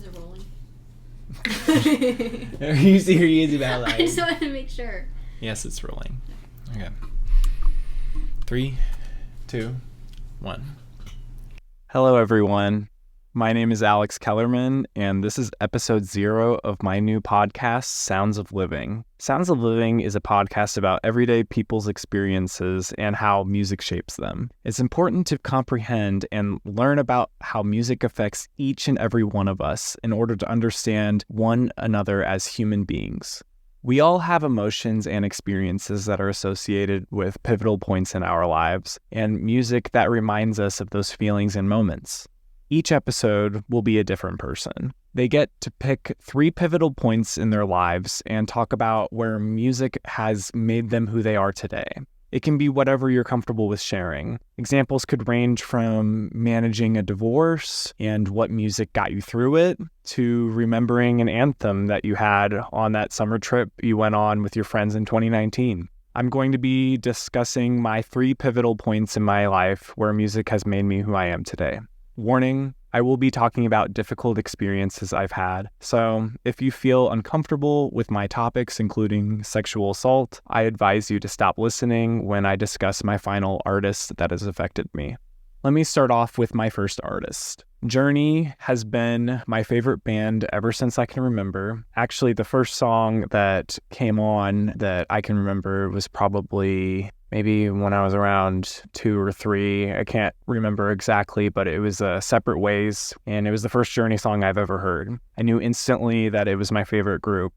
it rolling? Are you serious about that? I just wanted to make sure. Yes, it's rolling. Okay. 3, 2, 1. Hello, everyone. My name is Alex Kellerman, and this is episode 0 of my new podcast, Sounds of Living. Sounds of Living is a podcast about everyday people's experiences and how music shapes them. It's important to comprehend and learn about how music affects each and every one of us in order to understand one another as human beings. We all have emotions and experiences that are associated with pivotal points in our lives, and music that reminds us of those feelings and moments. Each episode will be a different person. They get to pick 3 pivotal points in their lives and talk about where music has made them who they are today. It can be whatever you're comfortable with sharing. Examples could range from managing a divorce and what music got you through it, to remembering an anthem that you had on that summer trip you went on with your friends in 2019. I'm going to be discussing my 3 pivotal points in my life where music has made me who I am today. Warning, I will be talking about difficult experiences I've had, so if you feel uncomfortable with my topics, including sexual assault, I advise you to stop listening when I discuss my final artist that has affected me. Let me start off with my first artist. Journey has been my favorite band ever since I can remember. Actually, the first song that came on that I can remember was probably maybe when I was around 2 or 3. I can't remember exactly, but it was Separate Ways, and it was the first Journey song I've ever heard. I knew instantly that it was my favorite group.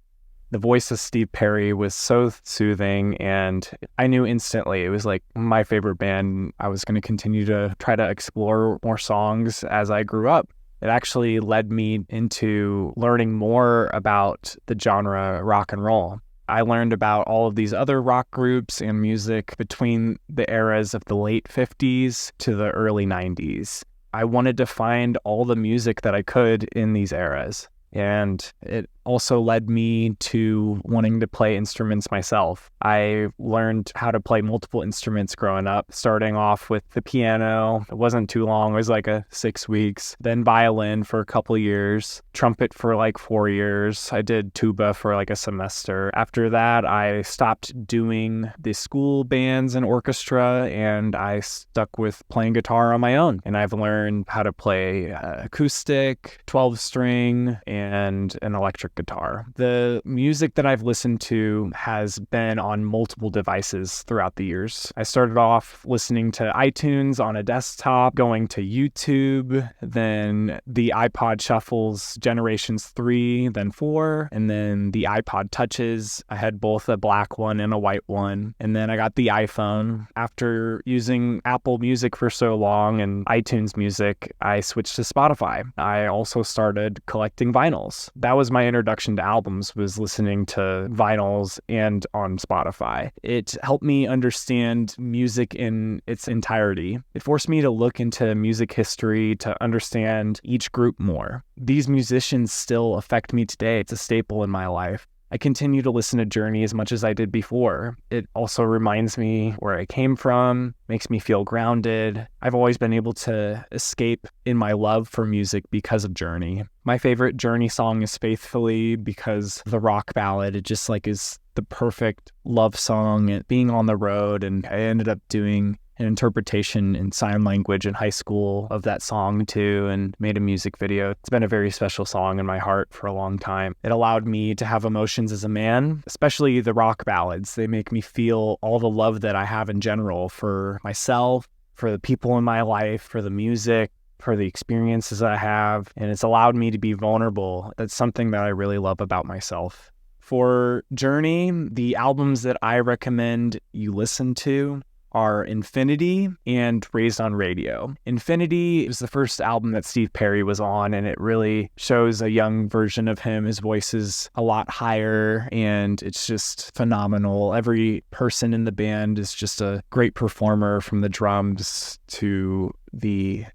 The voice of Steve Perry was so soothing, and I knew instantly it was like my favorite band. I was going to continue to try to explore more songs as I grew up. It actually led me into learning more about the genre rock and roll. I learned about all of these other rock groups and music between the eras of the late 50s to the early 90s. I wanted to find all the music that I could in these eras. And it also led me to wanting to play instruments myself. I learned how to play multiple instruments growing up, starting off with the piano. It wasn't too long. It was like 6 weeks. Then violin for a couple years, trumpet for like 4 years. I did tuba for like a semester. After that, I stopped doing the school bands and orchestra, and I stuck with playing guitar on my own. And I've learned how to play acoustic, 12-string, and an electric guitar. The music that I've listened to has been on multiple devices throughout the years. I started off listening to iTunes on a desktop, going to YouTube, then the iPod Shuffles generations 3, then 4, and then the iPod Touches. I had both a black one and a white one, and then I got the iPhone. After using Apple Music for so long and iTunes Music, I switched to Spotify. I also started collecting vinyls. That was my introduction to albums, was listening to vinyls and on Spotify. It helped me understand music in its entirety. It forced me to look into music history to understand each group more. These musicians still affect me today. It's a staple in my life. I continue to listen to Journey as much as I did before. It also reminds me where I came from, makes me feel grounded. I've always been able to escape in my love for music because of Journey. My favorite Journey song is Faithfully, because the rock ballad, it just is the perfect love song, and being on the road, and I ended up doing an interpretation in sign language in high school of that song too, and made a music video. It's been a very special song in my heart for a long time. It allowed me to have emotions as a man, especially the rock ballads. They make me feel all the love that I have in general for myself, for the people in my life, for the music, for the experiences I have, and it's allowed me to be vulnerable. That's something that I really love about myself. For Journey, the albums that I recommend you listen to are Infinity and Raised on Radio. Infinity is the first album that Steve Perry was on, and it really shows a young version of him. His voice is a lot higher, and it's just phenomenal. Every person in the band is just a great performer, from the drums to the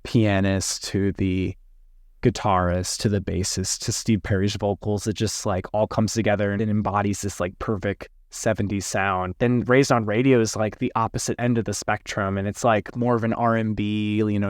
pianist to the guitarist to the bassist to Steve Perry's vocals. It just all comes together and it embodies this perfect 70s sound. Then Raised on Radio is like the opposite end of the spectrum, and it's like more of an R&B.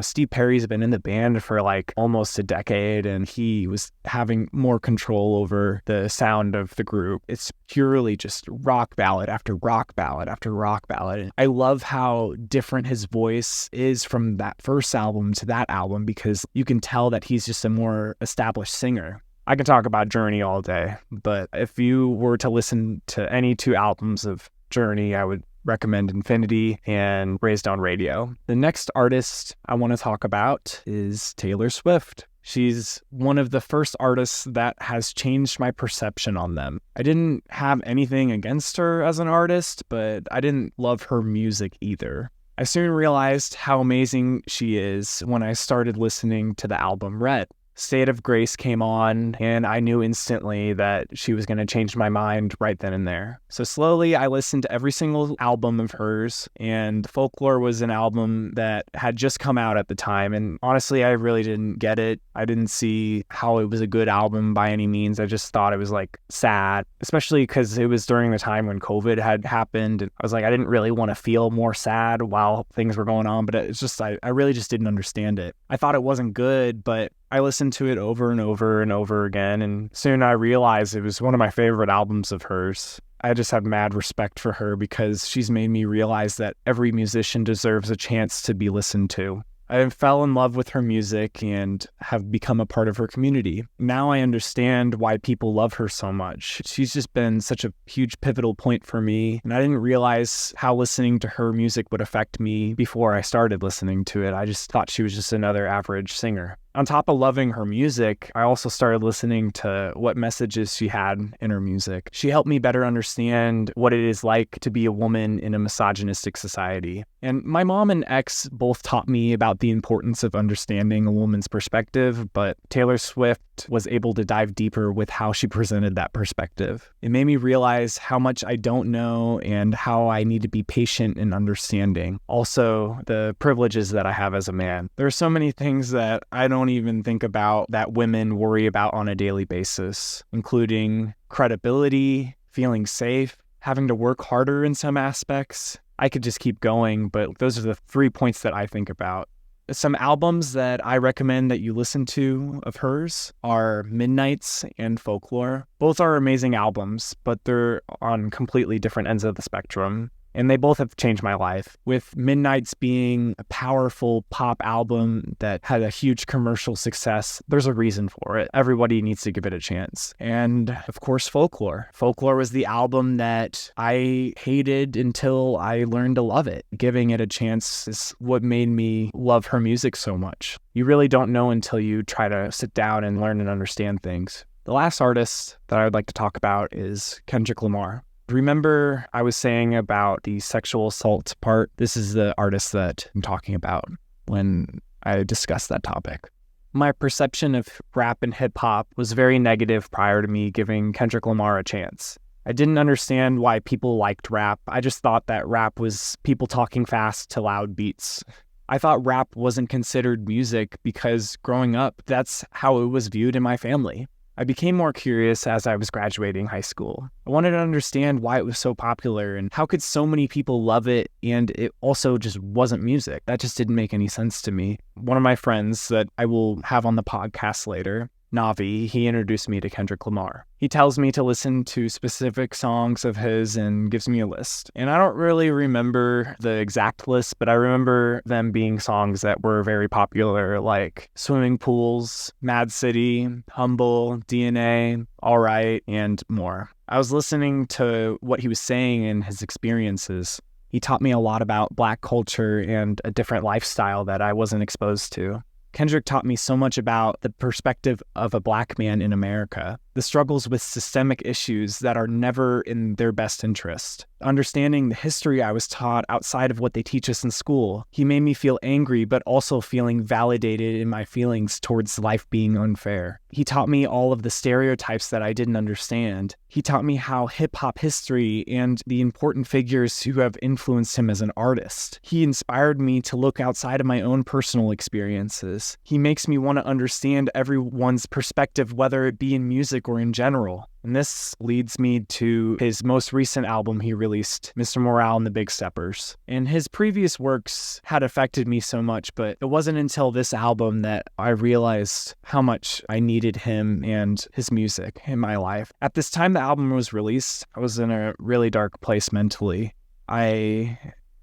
Steve Perry's been in the band for like almost a decade, and he was having more control over the sound of the group. It's purely just rock ballad after rock ballad after rock ballad. And I love how different his voice is from that first album to that album, because you can tell that he's just a more established singer. I can talk about Journey all day, but if you were to listen to any two albums of Journey, I would recommend Infinity and Raised on Radio. The next artist I want to talk about is Taylor Swift. She's one of the first artists that has changed my perception on them. I didn't have anything against her as an artist, but I didn't love her music either. I soon realized how amazing she is when I started listening to the album Red. State of Grace came on, and I knew instantly that she was going to change my mind right then and there. So slowly, I listened to every single album of hers, and Folklore was an album that had just come out at the time, and honestly, I really didn't get it. I didn't see how it was a good album by any means. I just thought it was like sad, especially because it was during the time when COVID had happened, and I was like, I didn't really want to feel more sad while things were going on, but it's just, I really just didn't understand it. I thought it wasn't good, but I listened to it over and over and over again, and soon I realized it was one of my favorite albums of hers. I just have mad respect for her because she's made me realize that every musician deserves a chance to be listened to. I fell in love with her music and have become a part of her community. Now I understand why people love her so much. She's just been such a huge pivotal point for me, and I didn't realize how listening to her music would affect me before I started listening to it. I just thought she was just another average singer. On top of loving her music, I also started listening to what messages she had in her music. She helped me better understand what it is like to be a woman in a misogynistic society. And my mom and ex both taught me about the importance of understanding a woman's perspective, but Taylor Swift was able to dive deeper with how she presented that perspective. It made me realize how much I don't know and how I need to be patient and understanding. Also, the privileges that I have as a man. There are so many things that I don't even think about that women worry about on a daily basis, including credibility, feeling safe, having to work harder in some aspects. I could just keep going, but those are the 3 points that I think about. Some albums that I recommend that you listen to of hers are Midnights and Folklore. Both are amazing albums, but they're on completely different ends of the spectrum. And they both have changed my life, with Midnights being a powerful pop album that had a huge commercial success. There's a reason for it. Everybody needs to give it a chance. And of course, Folklore. Folklore was the album that I hated until I learned to love it. Giving it a chance is what made me love her music so much. You really don't know until you try to sit down and learn and understand things. The last artist that I would like to talk about is Kendrick Lamar. Remember I was saying about the sexual assault part? This is the artist that I'm talking about when I discussed that topic. My perception of rap and hip hop was very negative prior to me giving Kendrick Lamar a chance. I didn't understand why people liked rap. I just thought that rap was people talking fast to loud beats. I thought rap wasn't considered music because growing up, that's how it was viewed in my family. I became more curious as I was graduating high school. I wanted to understand why it was so popular and how could so many people love it and it also just wasn't music. That just didn't make any sense to me. One of my friends that I will have on the podcast later, Navi, he introduced me to Kendrick Lamar. He tells me to listen to specific songs of his and gives me a list. And I don't really remember the exact list, but I remember them being songs that were very popular, like Swimming Pools, Mad City, Humble, DNA, All Right, and more. I was listening to what he was saying and his experiences. He taught me a lot about Black culture and a different lifestyle that I wasn't exposed to. Kendrick taught me so much about the perspective of a Black man in America, the struggles with systemic issues that are never in their best interest. Understanding the history I was taught outside of what they teach us in school, he made me feel angry, but also feeling validated in my feelings towards life being unfair. He taught me all of the stereotypes that I didn't understand. He taught me how hip-hop history and the important figures who have influenced him as an artist. He inspired me to look outside of my own personal experiences because he makes me want to understand everyone's perspective, whether it be in music or in general. And this leads me to his most recent album he released, Mr. Morale and the Big Steppers. And his previous works had affected me so much, but it wasn't until this album that I realized how much I needed him and his music in my life. At this time the album was released, I was in a really dark place mentally. I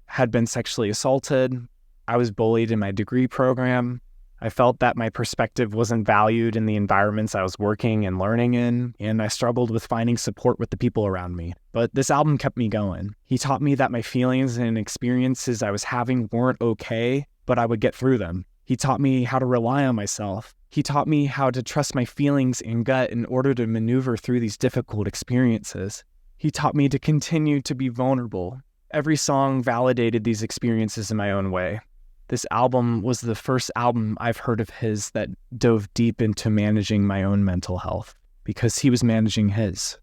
had been sexually assaulted. I was bullied in my degree program. I felt that my perspective wasn't valued in the environments I was working and learning in, and I struggled with finding support with the people around me. But this album kept me going. He taught me that my feelings and experiences I was having weren't okay, but I would get through them. He taught me how to rely on myself. He taught me how to trust my feelings and gut in order to maneuver through these difficult experiences. He taught me to continue to be vulnerable. Every song validated these experiences in my own way. This album was the first album I've heard of his that dove deep into managing my own mental health because he was managing his.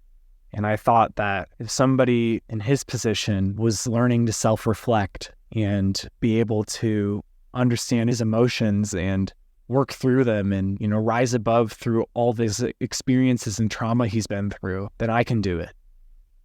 And I thought that if somebody in his position was learning to self-reflect and be able to understand his emotions and work through them and, rise above through all these experiences and trauma he's been through, then I can do it.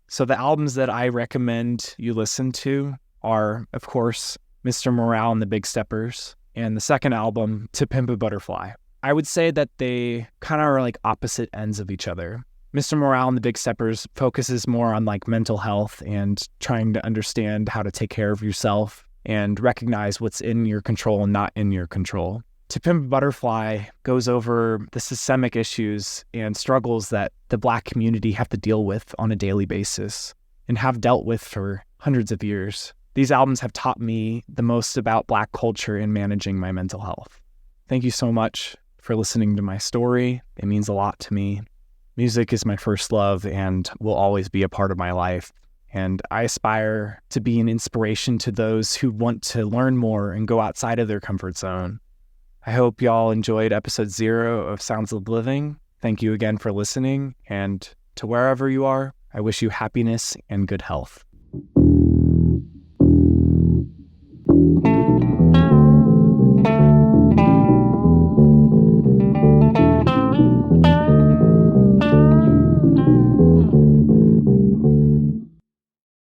So the albums that I recommend you listen to are, of course, Mr. Morale and the Big Steppers, and the second album, To Pimp a Butterfly. I would say that they kind of are like opposite ends of each other. Mr. Morale and the Big Steppers focuses more on like mental health and trying to understand how to take care of yourself and recognize what's in your control and not in your control. To Pimp a Butterfly goes over the systemic issues and struggles that the Black community have to deal with on a daily basis and have dealt with for hundreds of years. These albums have taught me the most about Black culture and managing my mental health. Thank you so much for listening to my story. It means a lot to me. Music is my first love and will always be a part of my life. And I aspire to be an inspiration to those who want to learn more and go outside of their comfort zone. I hope y'all enjoyed episode 0 of Sounds of Living. Thank you again for listening. And to wherever you are, I wish you happiness and good health.